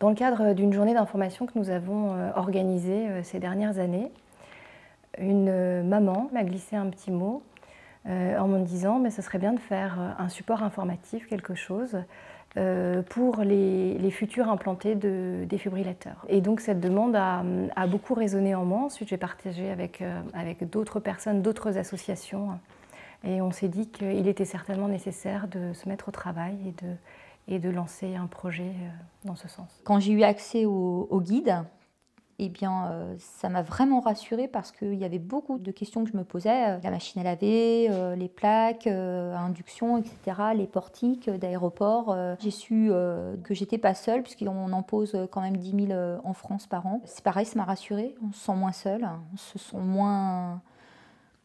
Dans le cadre d'une journée d'information que nous avons organisée ces dernières années, une maman m'a glissé un petit mot en me disant « ce serait bien de faire un support informatif, quelque chose, pour les futurs implantés de défibrillateurs ». Et donc cette demande a beaucoup résonné en moi. Ensuite, j'ai partagé avec d'autres personnes, d'autres associations. Et on s'est dit qu'il était certainement nécessaire de se mettre au travail et de lancer un projet dans ce sens. Quand j'ai eu accès au guide, eh bien, ça m'a vraiment rassurée parce qu'il y avait beaucoup de questions que je me posais. La machine à laver, les plaques à induction, etc., les portiques d'aéroport. J'ai su que j'étais pas seule puisqu'on en pose quand même 10 000 en France par an. C'est pareil, ça m'a rassurée. On se sent moins seul, on se sent moins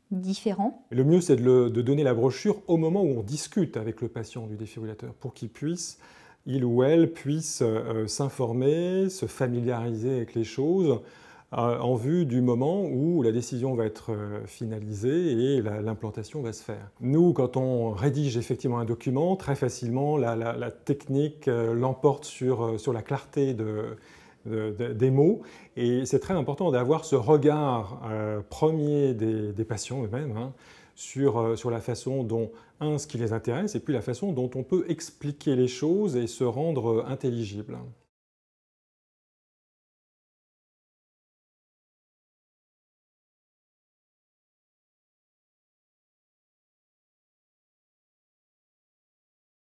différent. Le mieux, c'est de donner la brochure au moment où on discute avec le patient du défibrillateur pour qu'il puisse, il ou elle puisse s'informer, se familiariser avec les choses en vue du moment où la décision va être finalisée et l'implantation va se faire. Nous, quand on rédige effectivement un document, très facilement, la technique l'emporte sur la clarté des mots, et c'est très important d'avoir ce regard premier des patients eux-mêmes sur la façon dont, ce qui les intéresse, et puis la façon dont on peut expliquer les choses et se rendre intelligible.